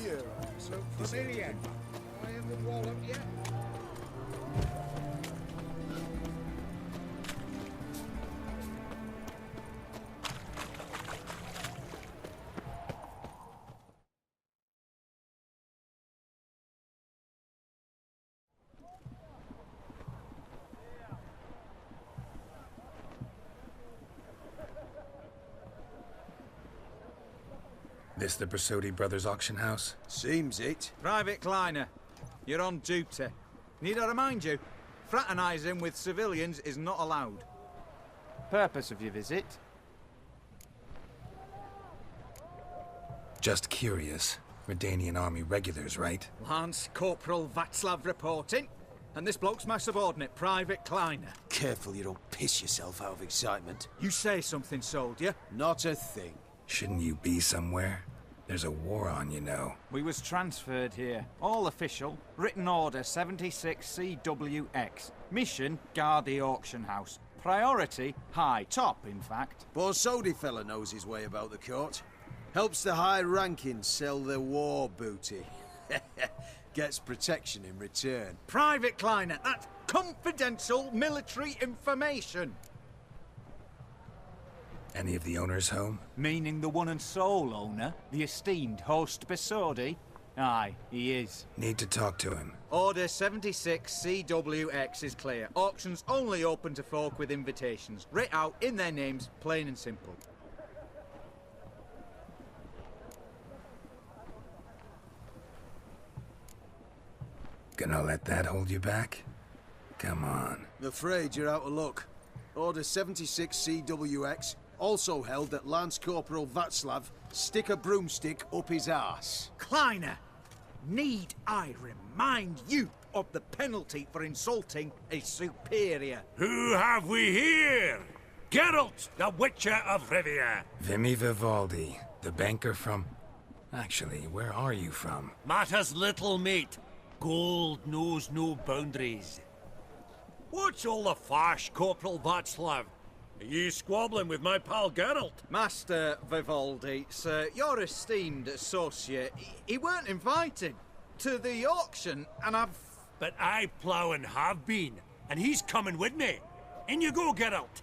You are so familiar. I am the wallop yet. This the Bersodi Brothers auction house? Seems it. Private Kleiner, you're on duty. Need I remind you, fraternising with civilians is not allowed. Purpose of your visit? Just curious. Redanian army regulars, right? Lance Corporal Václav reporting. And this bloke's my subordinate, Private Kleiner. Careful you don't piss yourself out of excitement. You say something, soldier? Not a thing. Shouldn't you be somewhere? There's a war on, you know. We was transferred here. All official. Written order 76 CWX. Mission, guard the auction house. Priority, high. Top, in fact. Borsodi fella knows his way about the court. Helps the high rankings sell their war booty. Gets protection in return. Private Kleiner, that's confidential military information. Any of the owners home? Meaning the one and sole owner, the esteemed host Bersodi? Aye, he is. Need to talk to him. Order 76 CWX is clear. Auctions only open to folk with invitations. Writ out in their names, plain and simple. Gonna let that hold you back? Come on. I'm afraid you're out of luck. Order 76 CWX, also held that Lance Corporal Václav stick a broomstick up his arse. Kleiner, need I remind you of the penalty for insulting a superior? Who have we here? Geralts, the Witcher of Rivia. Vimy Vivaldi, the banker from... Actually, where are you from? Matters little, mate. Gold knows no boundaries. What's all the fash, Corporal Václav? Are you squabbling with my pal Geralt? Master Vivaldi, sir, your esteemed associate, he weren't invited to the auction, and I've... But I plough and have been, and he's coming with me. In you go, Geralt.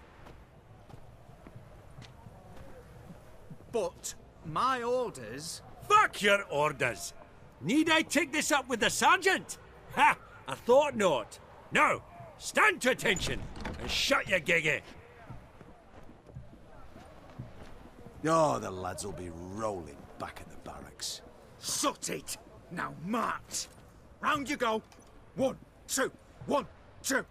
But my orders... Fuck your orders! Need I take this up with the sergeant? Ha! I thought not. Now, stand to attention and shut your giggy. Oh, the lads will be rolling back at the barracks. Sut it! Now march! Round you go! 1, 2, 1, 2!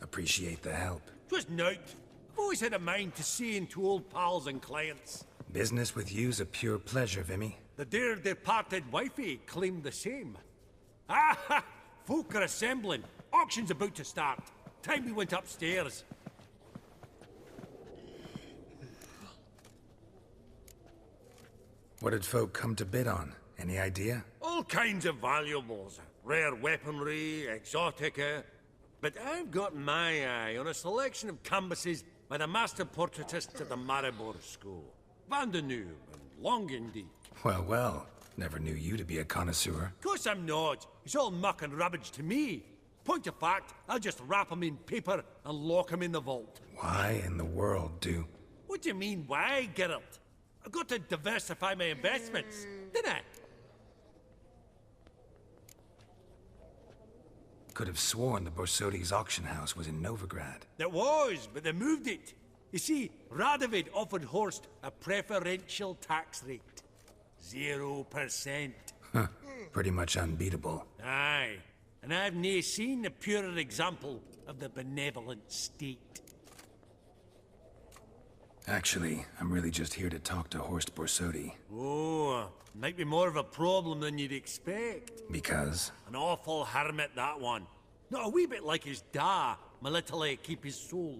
Appreciate the help. 'Twas nowt. I've always had a mind to see into old pals and clients. Business with you's a pure pleasure, Vimy. The dear departed wifey claimed the same. Ah ha! Folk are assembling. Auction's about to start. Time we went upstairs. What did folk come to bid on? Any idea? All kinds of valuables. Rare weaponry, exotica. But I've got my eye on a selection of canvases by the master portraitists at the Maribor School. Van de Nieuw and Longendijk. Well, well. Never knew you to be a connoisseur. Of course I'm not. It's all muck and rubbish to me. Point of fact, I'll just wrap 'em in paper and lock 'em in the vault. Why in the world do... What do you mean, why, Geralt? I've got to diversify my investments, didn't I? Could have sworn the Borsodi's auction house was in Novigrad. It was, but they moved it. You see, Radovid offered Horst a preferential tax rate. 0%. Huh. Pretty much unbeatable. Aye. And I've nae seen a purer example of the benevolent state. Actually, I'm really just here to talk to Horst Borsodi. Oh, might be more of a problem than you'd expect. Because? An awful hermit, that one. Not a wee bit like his da, my little keep his soul.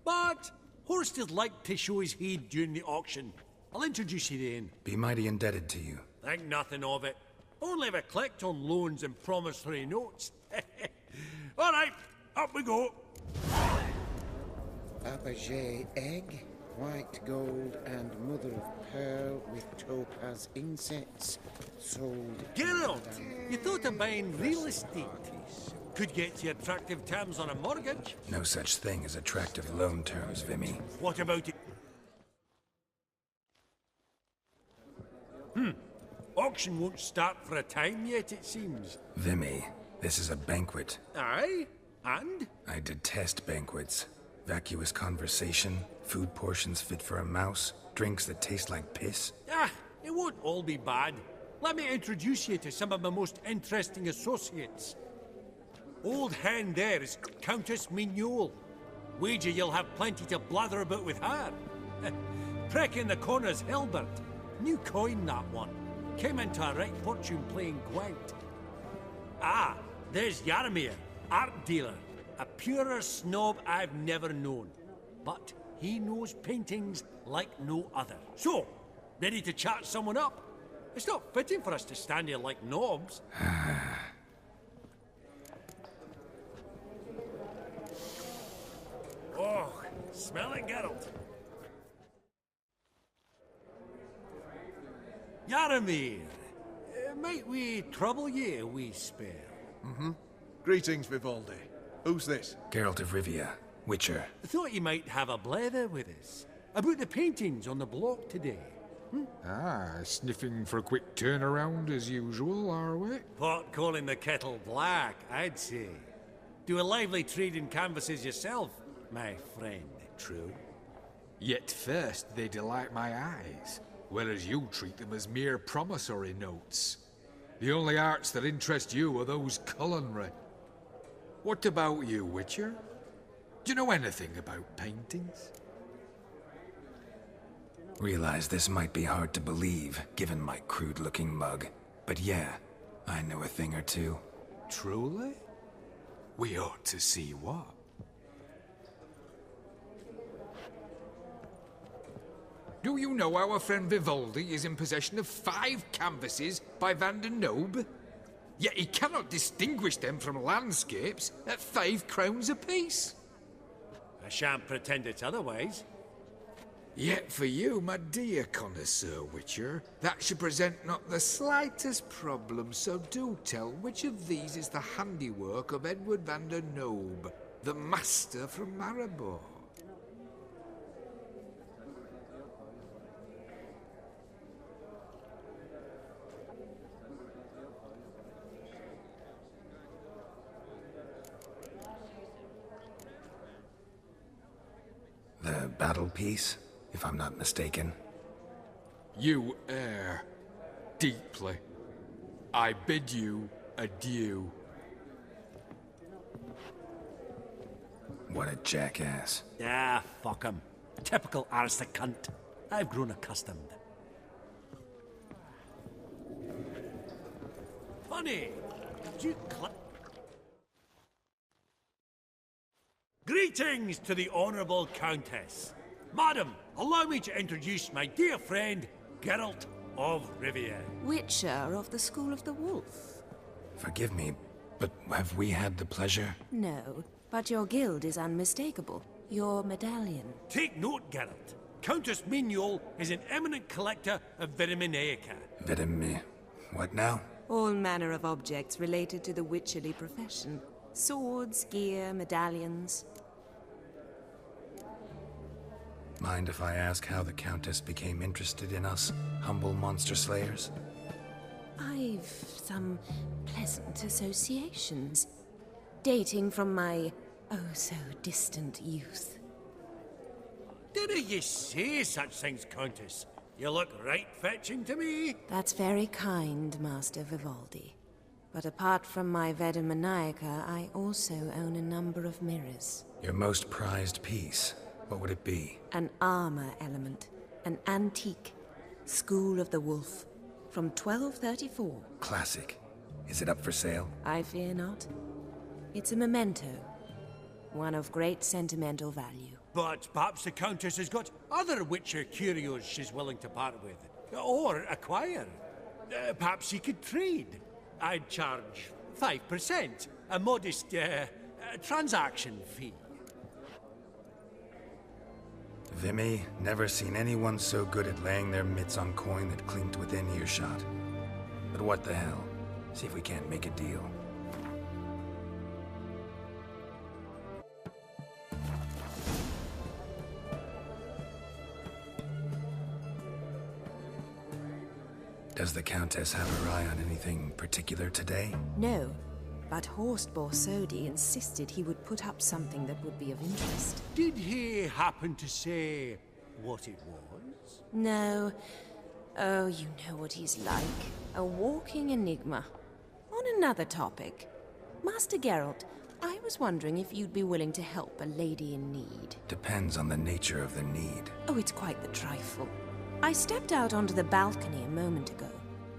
But Horst'd like to show his head during the auction. I'll introduce you then. Be mighty indebted to you. Think nothing of it. Only if I collect on loans and promissory notes. All right, up we go. Fabergé egg, white gold, and mother of pearl with topaz insets. Sold. Geralt, you thought of buying real estate? Could get you attractive terms on a mortgage. No such thing as attractive loan terms, Vimy. What about it? Auction won't start for a time yet, it seems. Vimy, this is a banquet. Aye? And? I detest banquets. Vacuous conversation, food portions fit for a mouse, drinks that taste like piss. Ah, it won't all be bad. Let me introduce you to some of my most interesting associates. Old hand there is Countess Mignole. Wager you'll have plenty to blather about with her. Prick in the corner's Hilbert. New coin, that one. Came into a right fortune playing Gwent. Ah, there's Jaromir, art dealer. A purer snob I've never known. But he knows paintings like no other. So, ready to chat someone up? It's not fitting for us to stand here like knobs. Oh, smell it, Geralt. Jaromir, might we trouble ye a wee spell? Greetings, Vivaldi. Who's this? Geralt of Rivia, Witcher. I thought you might have a blather with us. About the paintings on the block today. Sniffing for a quick turnaround as usual, are we? Pot calling the kettle black, I'd say. Do a lively trade in canvases yourself, my friend, true? Yet first they delight my eyes, whereas you treat them as mere promissory notes. The only arts that interest you are those culinary. What about you, Witcher? Do you know anything about paintings? Realize this might be hard to believe, given my crude-looking mug. But yeah, I know a thing or two. Truly? We ought to see what. Do you know our friend Vivaldi is in possession of 5 canvases by Van der Nobe? Yet he cannot distinguish them from landscapes at 5 crowns apiece. I shan't pretend it's otherwise. Yet for you, my dear connoisseur Witcher, that should present not the slightest problem, so do tell which of these is the handiwork of Edward van der Nobe, the master from Maribor. The battle piece, if I'm not mistaken. You err deeply. I bid you adieu. What a jackass. Ah, fuck him. Typical aristocrat. I've grown accustomed. Funny. Greetings to the Honourable Countess. Madam, allow me to introduce my dear friend, Geralt of Rivia. Witcher of the School of the Wolf. Forgive me, but have we had the pleasure? No, but your guild is unmistakable. Your medallion. Take note, Geralt. Countess Mignole is an eminent collector of Vitaminaica. What now? All manner of objects related to the witcherly profession. Swords, gear, medallions. Mind if I ask how the Countess became interested in us, humble monster slayers? I've some pleasant associations, dating from my oh-so-distant youth. Didn't you say such things, Countess? You look right fetching to me. That's very kind, Master Vivaldi. But apart from my Vitaminaica, I also own a number of mirrors. Your most prized piece, what would it be? An armor element. An antique. School of the Wolf. From 1234. Classic. Is it up for sale? I fear not. It's a memento. One of great sentimental value. But perhaps the Countess has got other Witcher curios she's willing to part with. Or acquire. Perhaps he could trade. I'd charge 5%. A modest, transaction fee. Vimy, never seen anyone so good at laying their mitts on coin that clinked within earshot. But what the hell? See if we can't make a deal. Does the Countess have her eye on anything particular today? No, but Horst Borsodi insisted he would put up something that would be of interest. Did he happen to say what it was? No. Oh, you know what he's like. A walking enigma. On another topic. Master Geralt, I was wondering if you'd be willing to help a lady in need. Depends on the nature of the need. Oh, it's quite the trifle. I stepped out onto the balcony a moment ago.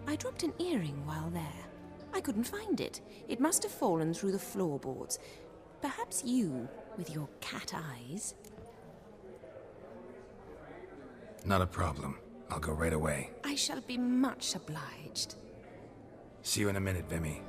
I dropped an earring while there. I couldn't find it. It must have fallen through the floorboards. Perhaps you, with your cat eyes... Not a problem. I'll go right away. I shall be much obliged. See you in a minute, Vimy.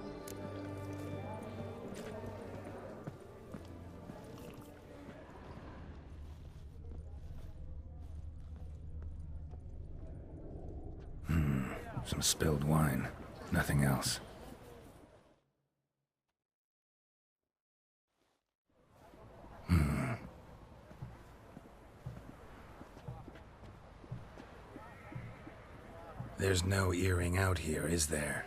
Some spilled wine. Nothing else. There's no earring out here, is there?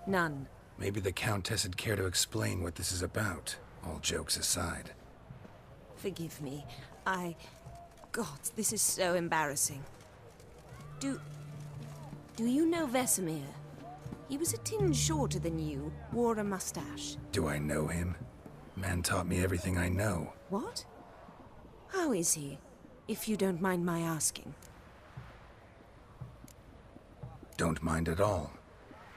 None. Maybe the Countess would care to explain what this is about, all jokes aside. Forgive me. God, this is so embarrassing. Do you know Vesemir? He was a tinge shorter than you, wore a mustache. Do I know him? Man taught me everything I know. What? How is he, if you don't mind my asking? Don't mind at all.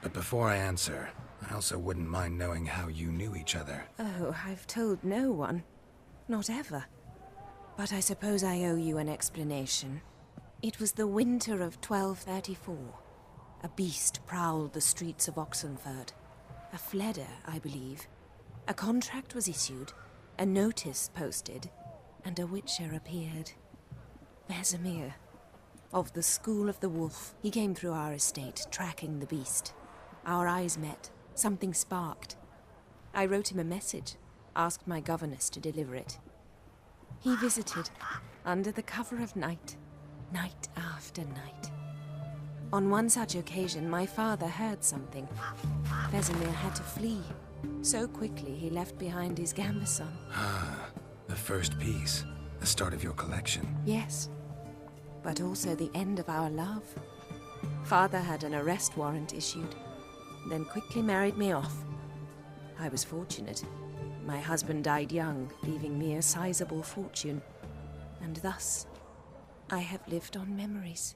But before I answer, I also wouldn't mind knowing how you knew each other. Oh, I've told no one. Not ever. But I suppose I owe you an explanation. It was the winter of 1234. A beast prowled the streets of Oxenford. A fledder, I believe. A contract was issued, a notice posted, and a witcher appeared. Vesemir. Of the School of the Wolf. He came through our estate, tracking the beast. Our eyes met. Something sparked. I wrote him a message, asked my governess to deliver it. He visited, under the cover of night, night after night. On one such occasion, my father heard something. Vesemir had to flee. So quickly, he left behind his gambeson. Ah, the first piece. The start of your collection. Yes, but also the end of our love. Father had an arrest warrant issued, then quickly married me off. I was fortunate. My husband died young, leaving me a sizable fortune. And thus, I have lived on memories.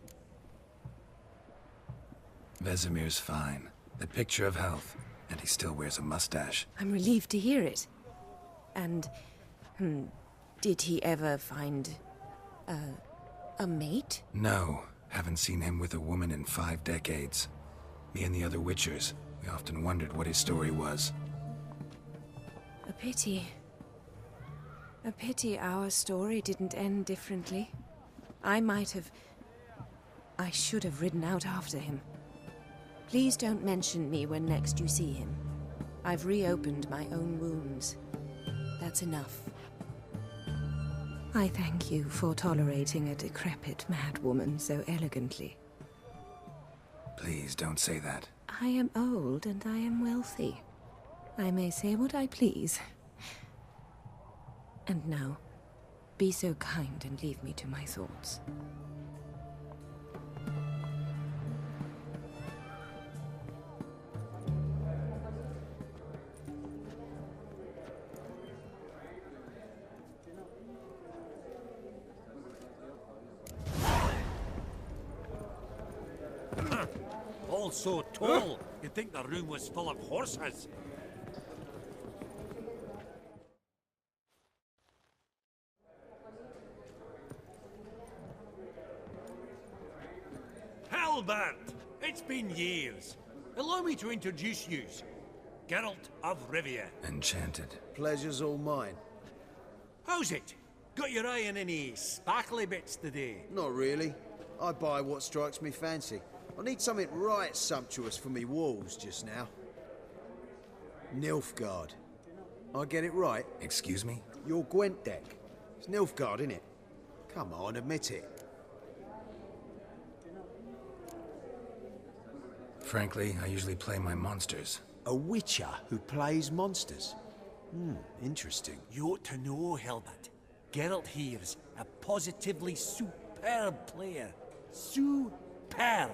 Vesemir's fine. The picture of health. And he still wears a mustache. I'm relieved to hear it. And, did he ever find... a mate? No. Haven't seen him with a woman in 5 decades. Me and the other Witchers, we often wondered what his story was. A pity. A pity our story didn't end differently. I should have ridden out after him. Please don't mention me when next you see him. I've reopened my own wounds. That's enough. I thank you for tolerating a decrepit madwoman so elegantly. Please don't say that. I am old and I am wealthy. I may say what I please. And now, be so kind and leave me to my thoughts. All so tall, you'd think the room was full of horses. Albert! It's been years. Allow me to introduce you. Geralt of Rivia. Enchanted. Pleasure's all mine. How's it? Got your eye on any sparkly bits today? Not really. I buy what strikes me fancy. I need something right sumptuous for me walls just now. Nilfgaard. I get it right? Excuse me? Your Gwent deck. It's Nilfgaard, innit? Come on, admit it. Frankly, I usually play my monsters. A witcher who plays monsters? Interesting. You ought to know, Hilbert. Geralt here's a positively superb player. Superb!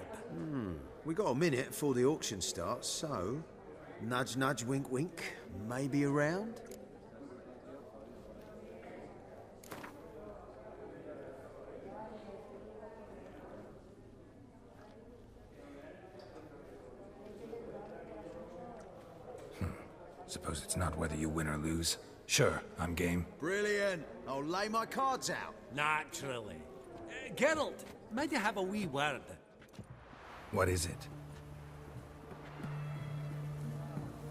We got a minute before the auction starts, so... Nudge, nudge, wink, wink. Maybe around? Suppose it's not whether you win or lose. Sure, I'm game. Brilliant. I'll lay my cards out. Naturally. Geralt, might I have a wee word? What is it?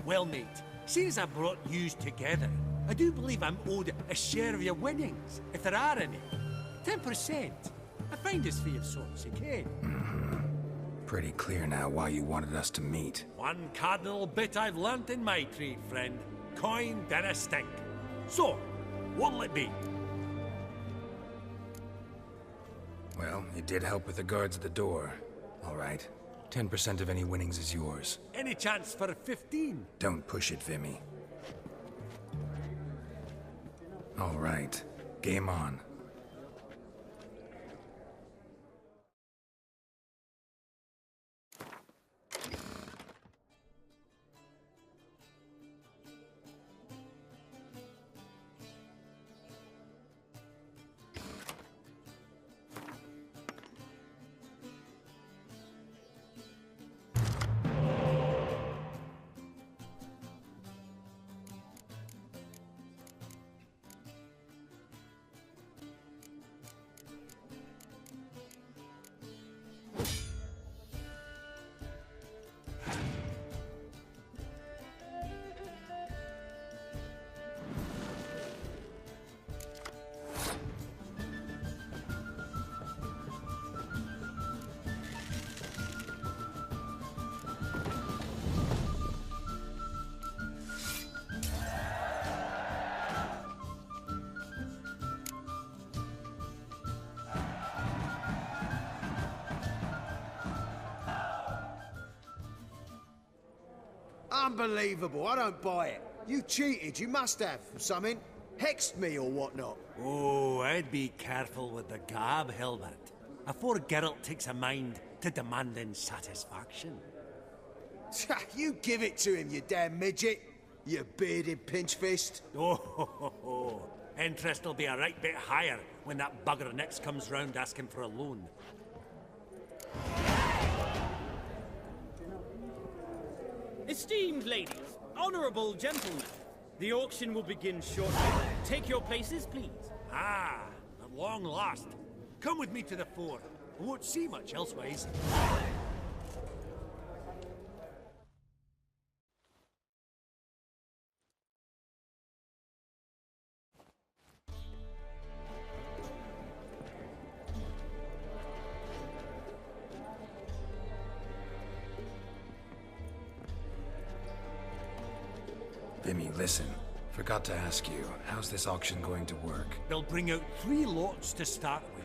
Well, mate, seeing as I brought yous together, I do believe I'm owed a share of your winnings, if there are any. 10%. I find us for your sorts, you can. Pretty clear now why you wanted us to meet. One cardinal bit I've learnt in my trade, friend. Coin dinna stink. So, what'll it be? Well, it did help with the guards at the door. All right. 10% of any winnings is yours. Any chance for 15? Don't push it, Vimy. All right. Game on. Unbelievable. I don't buy it. You cheated. You must have. Something. Hexed me or whatnot. Oh, I'd be careful with the gab, Hilbert. Afore Geralt takes a mind to demanding satisfaction. You give it to him, you damn midget. You bearded pinchfist. Oh, interest'll be a right bit higher when that bugger next comes round asking for a loan. Esteemed ladies, honourable gentlemen, the auction will begin shortly. Take your places, please. Ah, at long last. Come with me to the fore. I won't see much elsewise. Vimy, listen. Forgot to ask you, how's this auction going to work? They'll bring out 3 lots to start with.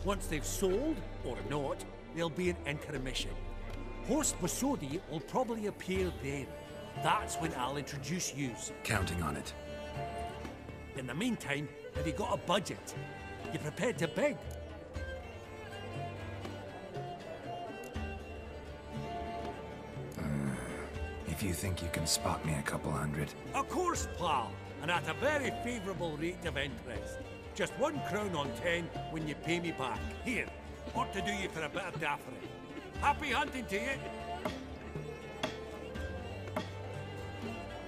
Once they've sold, or not, there'll be an intermission. Horst Bosodi will probably appear then. That's when I'll introduce yous. Counting on it. In the meantime, have you got a budget? You prepared to bid? If you think you can spot me a couple hundred. Of course, pal, and at a very favourable rate of interest. Just 1 crown on 10 when you pay me back. Here, ought to do you for a bit of daffery. Happy hunting to you.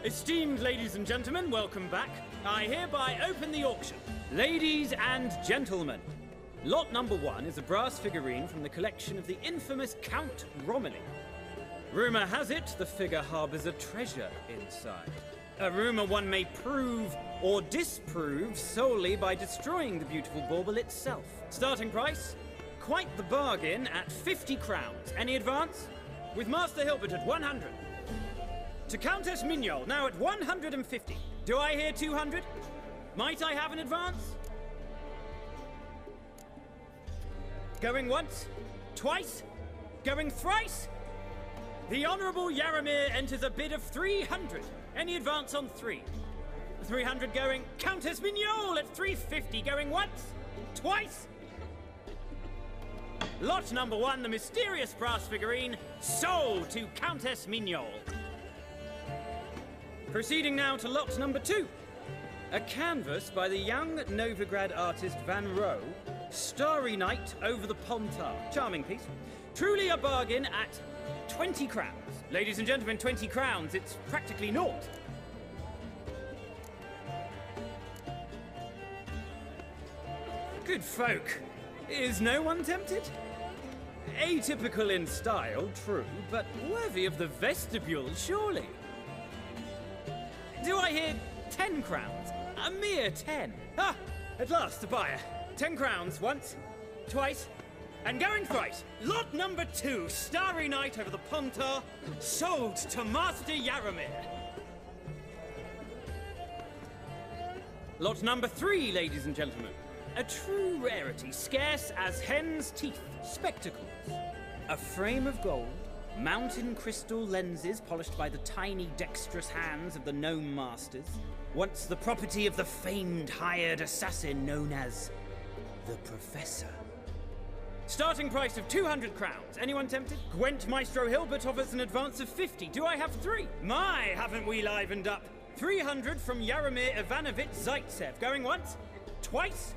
Esteemed ladies and gentlemen, welcome back. I hereby open the auction. Ladies and gentlemen, Lot number 1 is a brass figurine from the collection of the infamous Count Romilly. Rumor has it the figure harbors a treasure inside. A rumor one may prove or disprove solely by destroying the beautiful bauble itself. Starting price? Quite the bargain at 50 crowns. Any advance? With Master Hilbert at 100. To Countess Mignol, now at 150. Do I hear 200? Might I have an advance? Going once? Twice? Going thrice? The Honourable Yaramir enters a bid of 300. Any advance on 3? 300 going. Countess Mignol at 350 going once? Twice? Lot number 1, the mysterious brass figurine, sold to Countess Mignol. Proceeding now to lot number 2. A canvas by the young Novigrad artist Van Rohe, Starry Night over the Pontar. Charming piece. Truly a bargain at 20 crowns. Ladies and gentlemen, 20 crowns, it's practically naught. Good folk. Is no one tempted? Atypical in style, true, but worthy of the vestibule, surely. Do I hear 10 crowns? A mere 10. Ah, at last, a buyer. 10 crowns once, twice, and going thrice. Lot number 2, Starry Night over the Pontar, sold to Master Yaramir. Lot number 3, ladies and gentlemen. A true rarity, scarce as hen's teeth. Spectacles. A frame of gold, mountain crystal lenses polished by the tiny dexterous hands of the gnome masters. Once the property of the famed hired assassin known as the Professor. Starting price of 200 crowns. Anyone tempted? Gwent Maestro Hilbert offers an advance of 50. Do I have 3? My, haven't we livened up? 300 from Yaramir Ivanovich Zaitsev. Going once? Twice?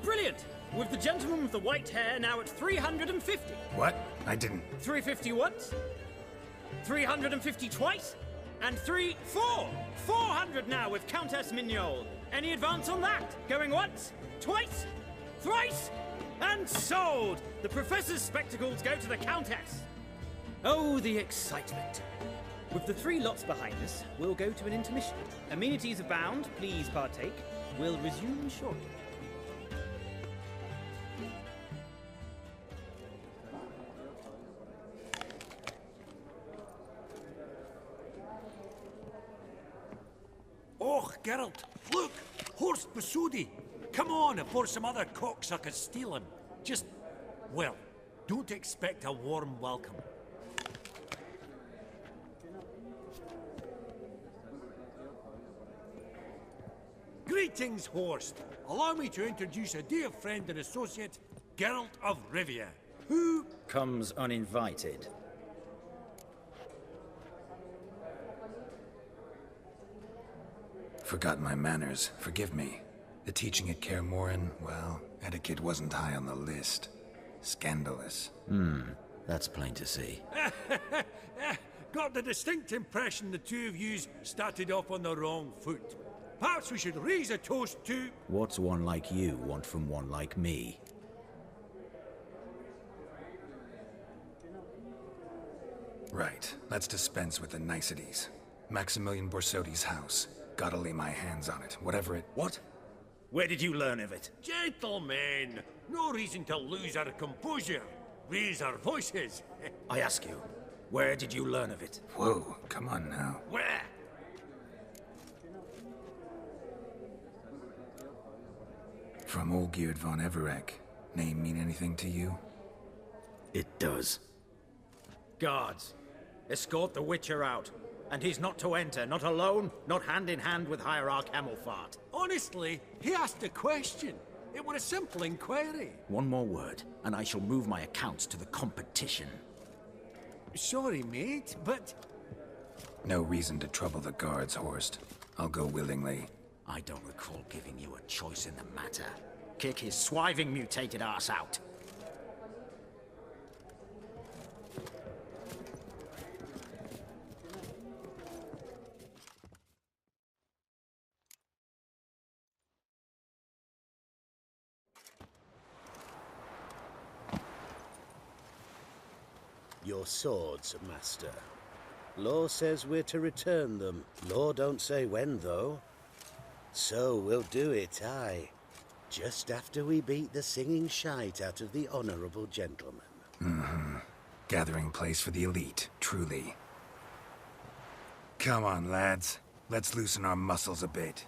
Brilliant! With the gentleman with the white hair now at 350. What? I didn't... 350 once? 350 twice? And 400 now with Countess Mignol. Any advance on that? Going once? Twice? Thrice? And sold! The Professor's spectacles go to the Countess. Oh, the excitement. With the 3 lots behind us, we'll go to an intermission. Amenities abound, please partake. We'll resume shortly. Oh, Geralt, look! Horst Basudi! Come on before some other cocksuckers steal him. Just, well, don't expect a warm welcome. Greetings, Horst. Allow me to introduce a dear friend and associate, Geralt of Rivia, who comes uninvited. Forgot my manners. Forgive me. The teaching at Kaer Morhen, well, etiquette wasn't high on the list. Scandalous. That's plain to see. got the distinct impression the two of yous started off on the wrong foot. Perhaps we should raise a toast to... What's one like you want from one like me? Right. Let's dispense with the niceties. Maximilian Borsodi's house. Gotta lay my hands on it, whatever it... What? Where did you learn of it? Gentlemen, no reason to lose our composure. Raise our voices. I ask you, where did you learn of it? Whoa, come on now. Where? From Olgierd von Everek. Name mean anything to you? It does. Guards, escort the Witcher out. And he's not to enter, not alone, not hand in hand with Hierarch Hamelfart. Honestly, he asked a question. It was a simple inquiry. One more word, and I shall move my accounts to the competition. Sorry, mate, but... No reason to trouble the guards, Horst. I'll go willingly. I don't recall giving you a choice in the matter. Kick his swiving mutated ass out. your swords, Master. Law says we're to return them. Law don't say when, though. So we'll do it, aye. Just after we beat the singing shite out of the honourable gentleman. Mm-hmm. Gathering place for the elite, truly. Come on, lads. Let's loosen our muscles a bit.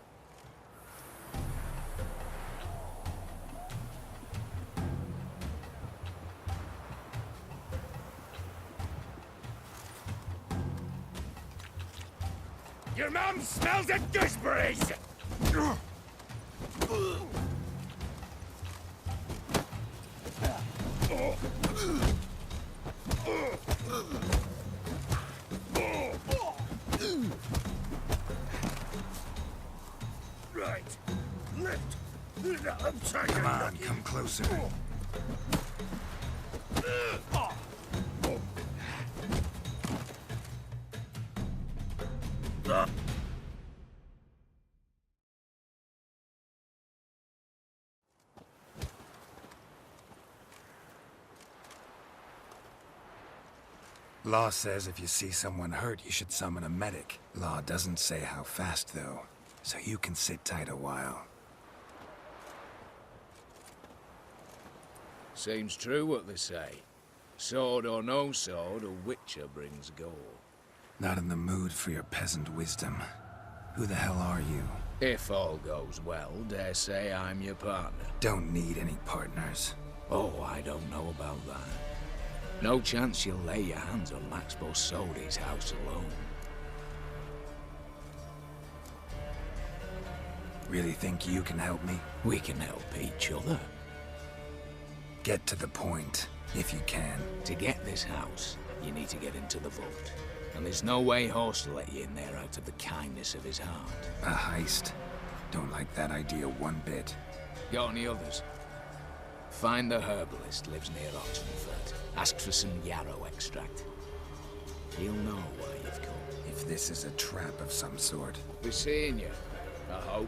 Your mum smells of gooseberries! Right. Lift. I'm trying Come on, come closer. Law says if you see someone hurt, you should summon a medic. Law doesn't say how fast, though, so you can sit tight a while. Seems true what they say. Sword or no sword, a witcher brings gold. Not in the mood for your peasant wisdom. Who the hell are you? If all goes well, dare say I'm your partner. Don't need any partners. Oh, I don't know about that. No chance you'll lay your hands on Max Bossodi's house alone. Really think you can help me? We can help each other. Get to the point, if you can. To get this house, you need to get into the vault. And there's no way Horst will let you in there out of the kindness of his heart. A heist? Don't like that idea one bit. Got any others? Find the herbalist lives near Oxenford. Ask for some yarrow extract. He'll know why you've come. If this is a trap of some sort. Be seeing you, I hope.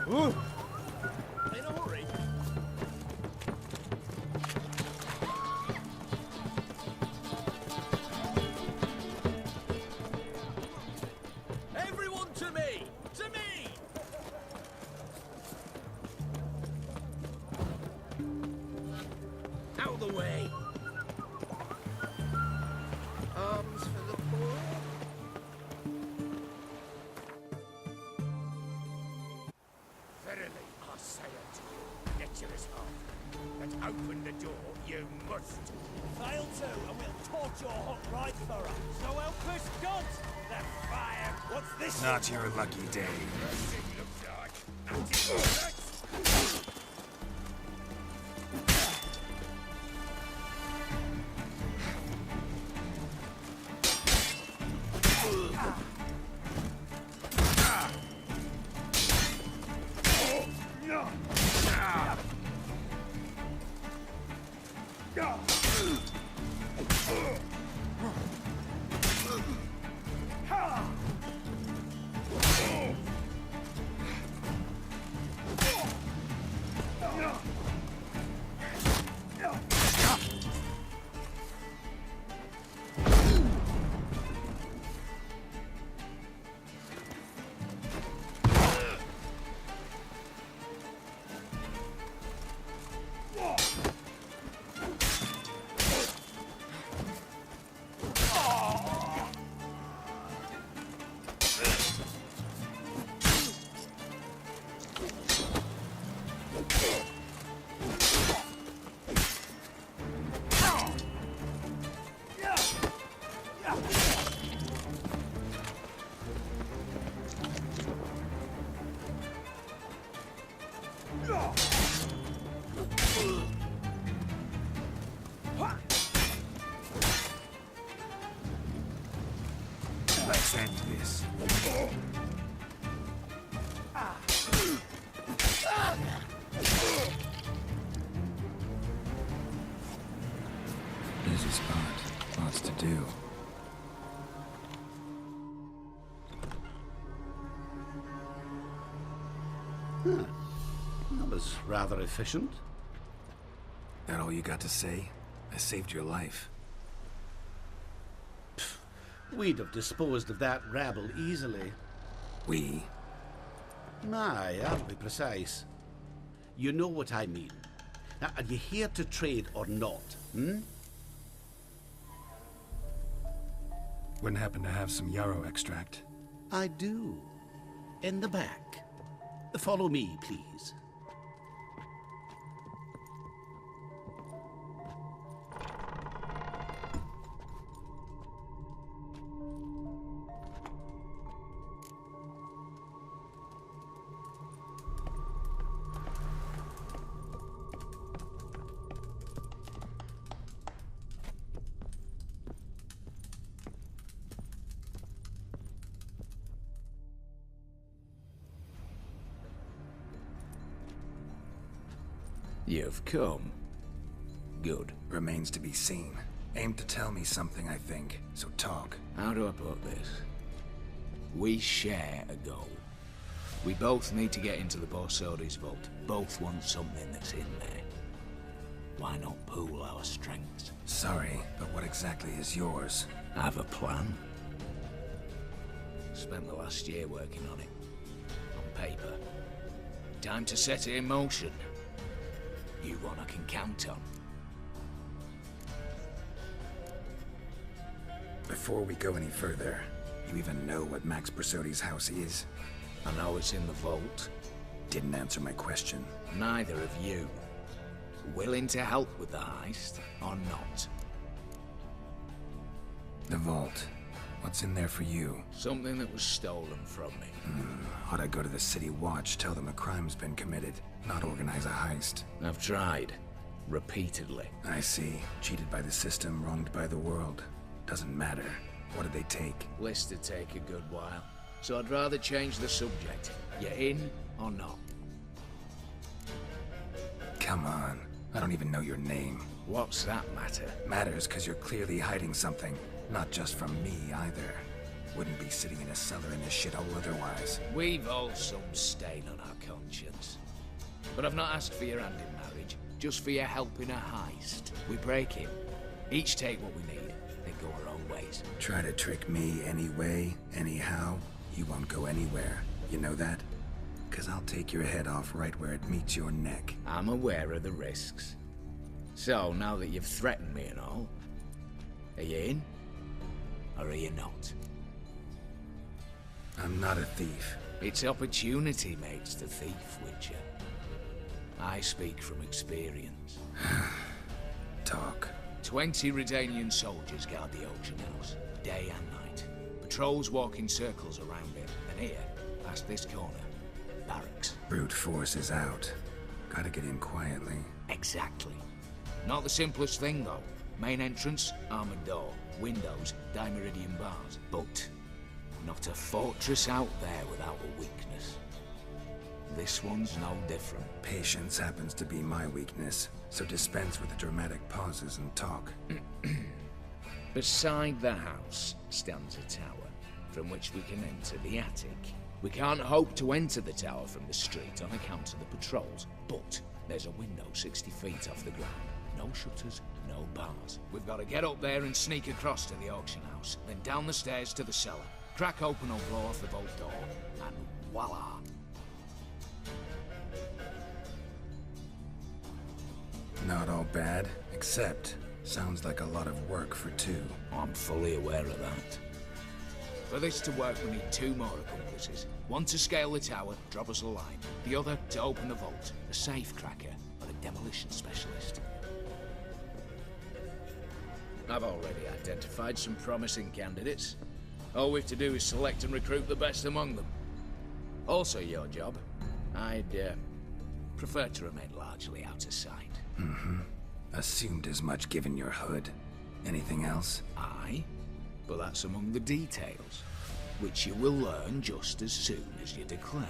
Ooh. In a hurry. Everyone to me! To me! Out of the way! Arms for the poor. Verily, I say unto you, lecherous heart, that open the door you must. Fail to, and we'll torch your hot right thorough. So help us God! That fire! What's this? Not your lucky day. First thing looks like, anti-bullets. Let's end this. Lots to do. Huh. That was rather efficient. That all you got to say? I saved your life. We'd have disposed of that rabble easily. We? Aye, I'll be precise. You know what I mean. Now, are you here to trade or not, hmm? Wouldn't happen to have some yarrow extract. I do. In the back. Follow me, please. You've come. Good. Remains to be seen. Aim to tell me something, I think. So talk. How do I put this? We share a goal. We both need to get into the Borsodi's vault. Both want something that's in there. Why not pool our strengths? Sorry, but what exactly is yours? I have a plan. Spent the last year working on it. On paper. Time to set it in motion. You one I can count on. Before we go any further, you even know what Max Borsodi's house is? I know it's in the vault. Didn't answer my question. Neither of you. Willing to help with the heist, or not? The vault. What's in there for you? Something that was stolen from me. Ought I go to the City Watch, tell them a crime's been committed, not organize a heist? I've tried. Repeatedly. I see. Cheated by the system, wronged by the world. Doesn't matter. What did they take? List'd take a good while. So I'd rather change the subject. You in or not? Come on. I don't even know your name. What's that matter? Matters because you're clearly hiding something. Not just from me, either. Wouldn't be sitting in a cellar in this shithole otherwise. We've all some stain on our conscience. But I've not asked for your hand in marriage, just for your help in a heist. We break in, each take what we need, then go our own ways. Try to trick me anyway, anyhow, you won't go anywhere. You know that? Because I'll take your head off right where it meets your neck. I'm aware of the risks. So, now that you've threatened me and all, are you in? Or are you not? I'm not a thief. It's opportunity makes the thief, Witcher. I speak from experience. Talk. 20 Redanian soldiers guard the auction house, day and night. Patrols walk in circles around it, and here, past this corner, barracks. Brute force is out. Gotta get in quietly. Exactly. Not the simplest thing, though. Main entrance, armored door. Windows, dimeridian bars. But not a fortress out there without a weakness. This one's no different. Patience happens to be my weakness, so dispense with the dramatic pauses and talk. Beside the house stands a tower, from which we can enter the attic. We can't hope to enter the tower from the street on account of the patrols, but there's a window 60 feet off the ground. No shutters, no bars. We've got to get up there and sneak across to the auction house, then down the stairs to the cellar. Crack open or blow off the vault door, and voila! Not all bad, except sounds like a lot of work for two. I'm fully aware of that. For this to work, we need 2 more accomplices. One to scale the tower, drop us a line. The other to open the vault, a safe cracker or a demolition specialist. I've already identified some promising candidates. All we have to do is select and recruit the best among them. Also your job. I'd prefer to remain largely out of sight. Assumed as much given your hood. Anything else? Aye, but that's among the details, which you will learn just as soon as you declare.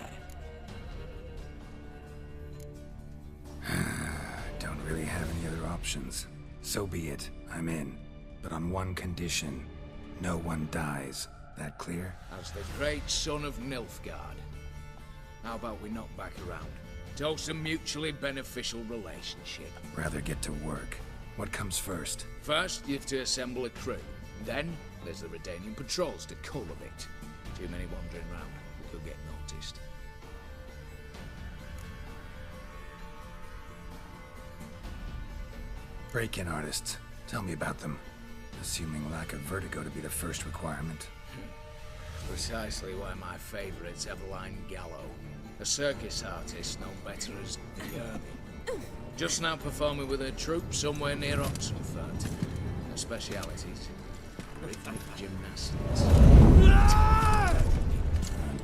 Don't really have any other options. So be it. I'm in. but on one condition. No one dies. That clear? As the great son of Nilfgaard. How about we knock back around? Toast a mutually beneficial relationship. Rather get to work. What comes first? First, you have to assemble a crew. Then, there's the Redanian patrols to cull a bit. Too many wandering round. We could get noticed. Break-in artists. Tell me about them. Assuming lack of vertigo to be the first requirement. Precisely why my favourite's Eveline Gallo. A circus artist known better as the Gurney. Just now performing with her troupe somewhere near Oxenfurt. Her specialities? Rhythmic gymnastics.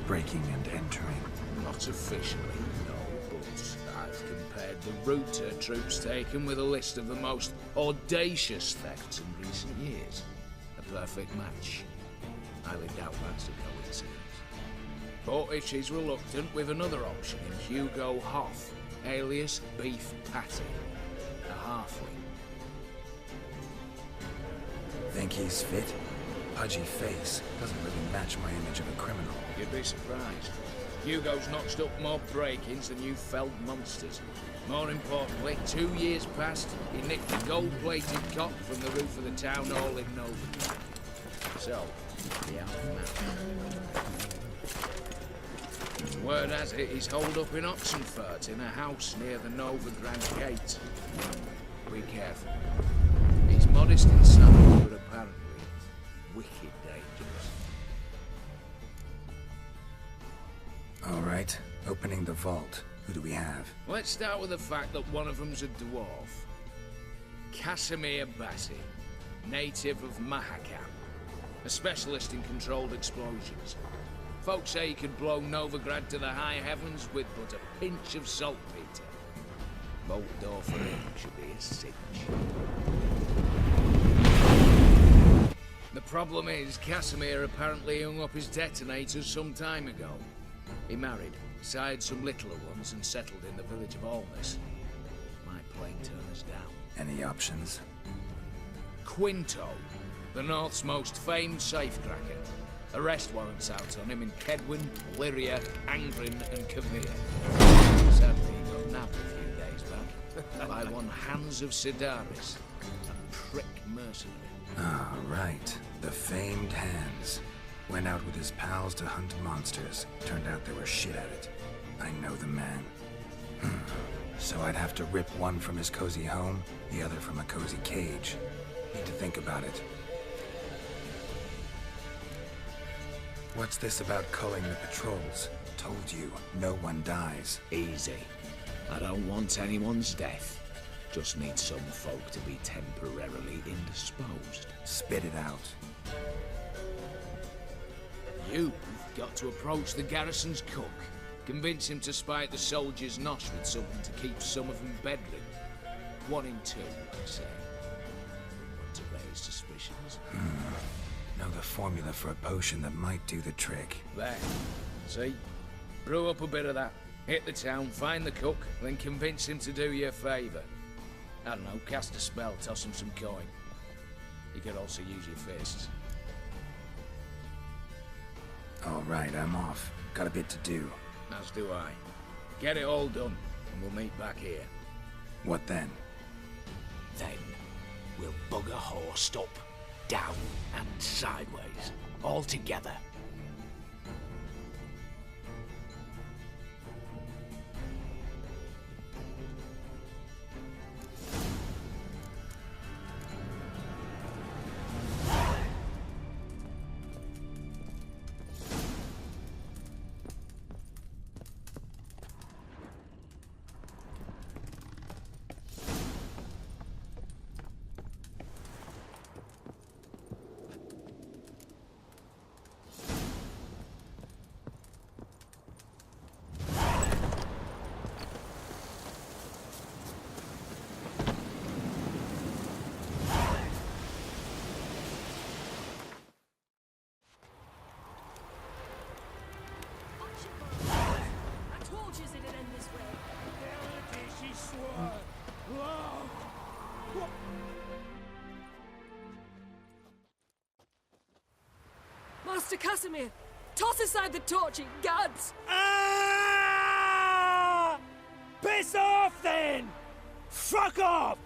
Breaking and entering. Not officially, no, but I've compared the route her troops taken with a list of the most audacious thefts in recent years. A perfect match. Highly doubt that's a coincidence. But if she's reluctant, with another option in Hugo Hoff, alias Beef Patty, a halfling. Think he's fit? Pudgy face doesn't really match my image of a criminal. You'd be surprised. Hugo's notched up more break-ins than you felled monsters. More importantly, 2 years past, he nicked a gold-plated cock from the roof of the town hall in Novigrad. So, the outmatched. Word has it he's holed up in Oxenfurt in a house near the Novigrad gate. Be careful. He's modest inside, but apparently wicked dangerous. All right, opening the vault. Who do we have? Let's start with the fact that one of them's a dwarf. Casimir Bassi, native of Mahakam, a specialist in controlled explosions. Folks say he could blow Novigrad to the high heavens with but a pinch of saltpeter. Bolt door for him should be a cinch. The problem is, Casimir apparently hung up his detonators some time ago. He married, sired some littler ones, and settled in the village of Alness. Might plain turn us down. Any options? Quinto, the North's most famed safecracker. Arrest warrants out on him in Kedwin, Lyria, Angren, and Kavir. Sadly, he got nabbed a few days back by one Hans of Sidaris, a prick mercenary. Ah, right. The famed Hans. Went out with his pals to hunt monsters. Turned out they were shit at it. I know the man. So I'd have to rip one from his cozy home, the other from a cozy cage. Need to think about it. What's this about culling the patrols? Told you, no one dies. Easy. I don't want anyone's death. Just need some folk to be temporarily indisposed. Spit it out. You've got to approach the garrison's cook. Convince him to spite the soldiers' nosh with something to keep some of them bedridden. 1 in 2, I say. Want to raise suspicions? Know the formula for a potion that might do the trick. There. See? Brew up a bit of that. Hit the town, find the cook, then convince him to do you a favour. I don't know, cast a spell, toss him some coin. You could also use your fists. All right, I'm off. Got a bit to do. As do I. Get it all done, and we'll meet back here. What then? Then, we'll bugger horsed up, down and sideways, all together. Master Casimir! Toss aside the torch, gads! Ah! Piss off, then! Fuck off!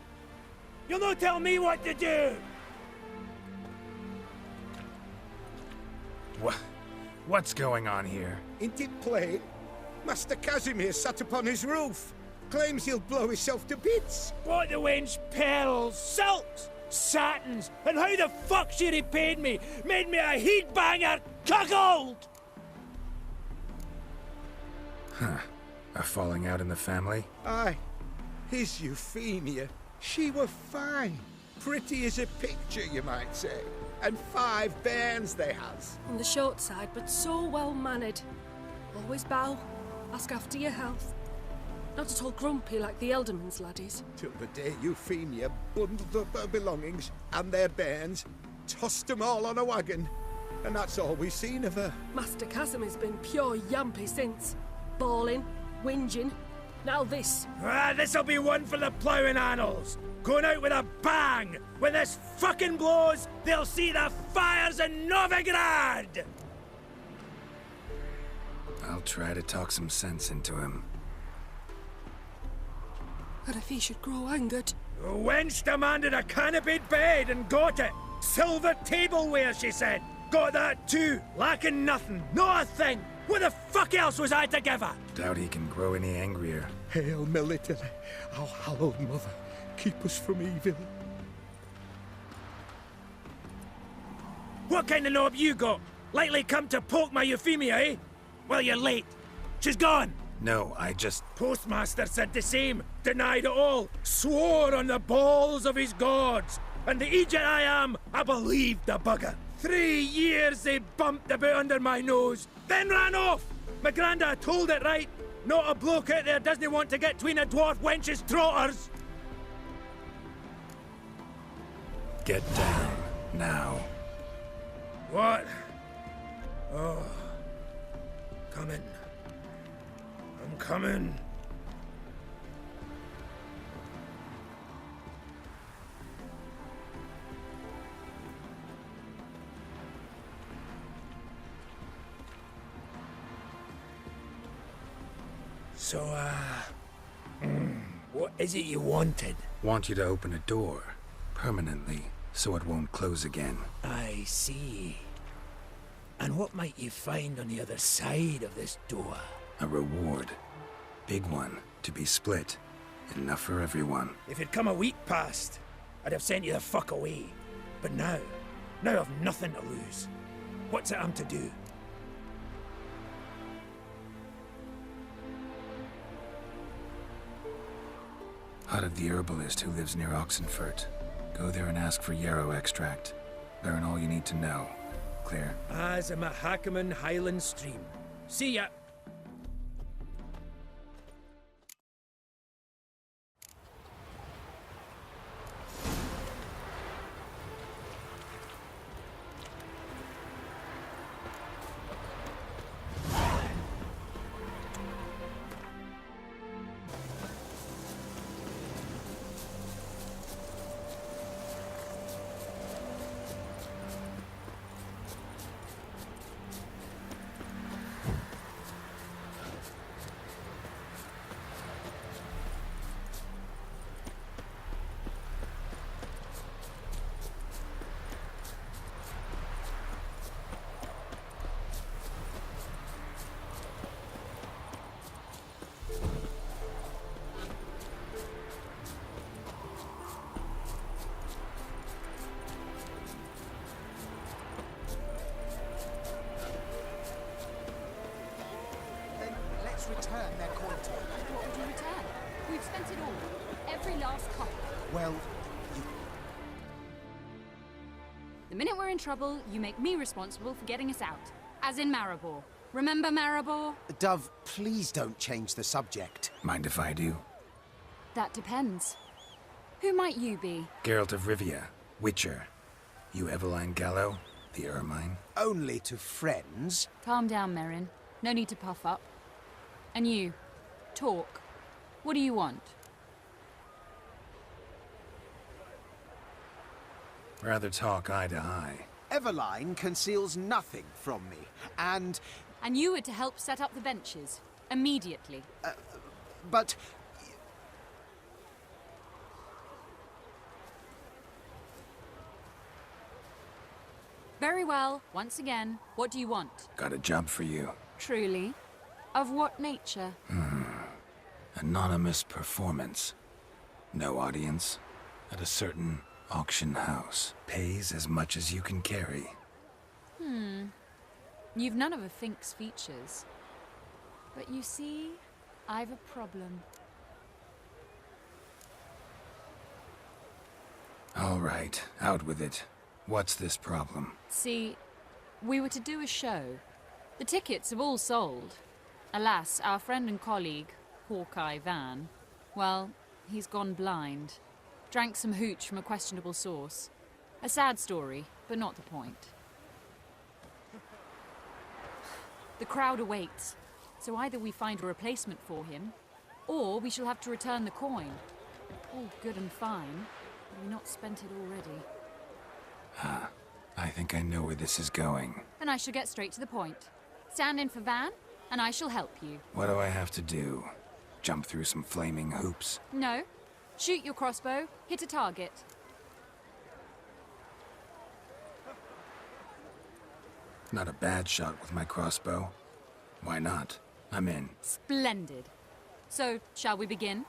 You'll not tell me what to do! What's going on here? Ain't it plain? Master Casimir sat upon his roof. Claims he'll blow himself to bits. What the wench pearls, silks, satins, and how the fuck she repaid me? Made me a heat-banger cuckold! Huh. A falling out in the family? Aye. His Euphemia, she were fine. Pretty as a picture, you might say. And 5 bairns they has. On the short side, but so well-mannered. Always bow, ask after your health. Not at all grumpy like the Elderman's laddies. Till the day Euphemia bundled up her belongings and their bairns, tossed them all on a wagon. And that's all we've seen of her. Master Casimir's been pure yampy since. Bawling, whinging, now this. Ah, this'll be one for the ploughing annals. Going out with a bang! When this fucking blows, they'll see the fires in Novigrad! I'll try to talk some sense into him. And if he should grow angered? The wench demanded a canopied bed and got it. Silver tableware, she said. Got that too. Lacking nothing. Not a thing. What the fuck else was I to give her? Doubt he can grow any angrier. Hail Melitele, our hallowed mother. Keep us from evil. What kind of knob you got? Likely come to poke my Euphemia, eh? Well, you're late. She's gone. No, I just... Postmaster said the same. Denied it all. Swore on the balls of his gods. And the Egypt I am, I believed the bugger. 3 years they bumped about under my nose, then ran off. My granda told it right. Not a bloke out there doesn't want to get between a dwarf wench's trotters. Get down, now. What? Oh. Coming. I'm coming. So, what is it you wanted? Want you to open a door, permanently, so it won't close again. I see. And what might you find on the other side of this door? A reward. Big one, to be split. Enough for everyone. If it'd come a week past, I'd have sent you the fuck away. But now I've nothing to lose. What's it I'm to do? Hut of the herbalist who lives near Oxenfurt. Go there and ask for yarrow extract. Learn all you need to know. Clear? As a Mahakaman Highland Stream. See ya! Return their coin to them. What would you return? We've spent it all. Every last copper. Well, The minute we're in trouble, you make me responsible for getting us out. As in Maribor. Remember Maribor? Dove, please don't change the subject. Mind if I do? That depends. Who might you be? Geralt of Rivia, Witcher. You Eveline Gallo, the Ermine? Only to friends. Calm down, Merrin. No need to puff up. And you, talk. What do you want? Rather talk eye to eye. Everline conceals nothing from me, and... And you were to help set up the benches. Immediately. But... Very well. Once again, what do you want? Got a job for you. Truly? Of what nature? Anonymous performance. No audience. At a certain auction house. Pays as much as you can carry. You've none of a Fink's features. But you see, I've a problem. All right, out with it. What's this problem? See, we were to do a show. The tickets have all sold. Alas, our friend and colleague, Hawkeye Van, well, he's gone blind. Drank some hooch from a questionable source. A sad story, but not the point. The crowd awaits, so either we find a replacement for him, or we shall have to return the coin. All good and fine, but we've not spent it already. I think I know where this is going. And I shall get straight to the point. Stand in for Van, and I shall help you. What do I have to do? Jump through some flaming hoops? No. Shoot your crossbow, hit a target. Not a bad shot with my crossbow. Why not? I'm in. Splendid. So, shall we begin?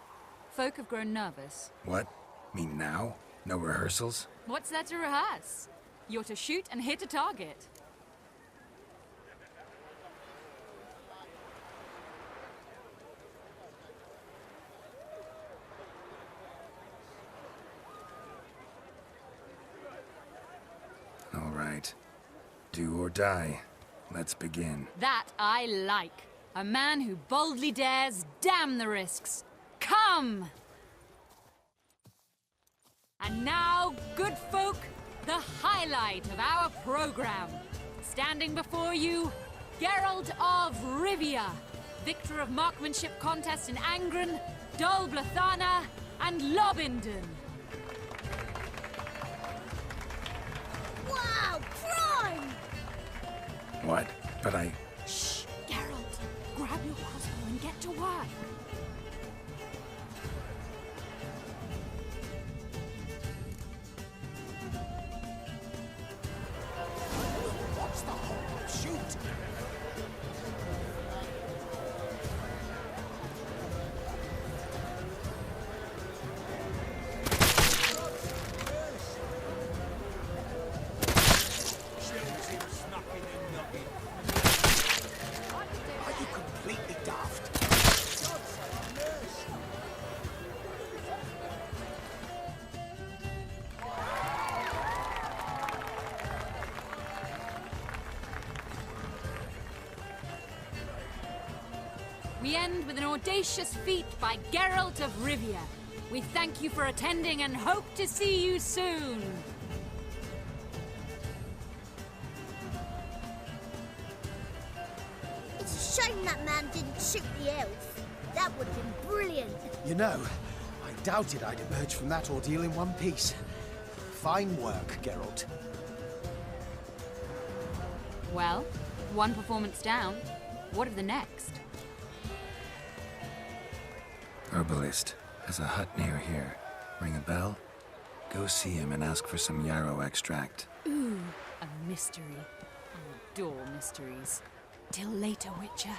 Folk have grown nervous. What? Mean now? No rehearsals? What's there to rehearse? You're to shoot and hit a target. All right. Do or die. Let's begin. That I like. A man who boldly dares, damn the risks. Come! And now, good folk, the highlight of our program. Standing before you, Geralt of Rivia, victor of marksmanship contests in Angren, Dol Blathana, and Lobindon. Wow, prime! What? But I... Shh, Geralt. Grab your crossbow and get to work. What's the whole shoot? Are you completely daft? We end with an audacious feat by Geralt of Rivia. We thank you for attending and hope to see you soon. It's a shame that man didn't shoot the elf. That would have been brilliant. You know, I doubted I'd emerge from that ordeal in one piece. Fine work, Geralt. Well, one performance down. What of the next? Herbalist. Has a hut near here. Ring a bell? Go see him and ask for some yarrow extract. Ooh, a mystery. I adore mysteries. Till later, Witcher.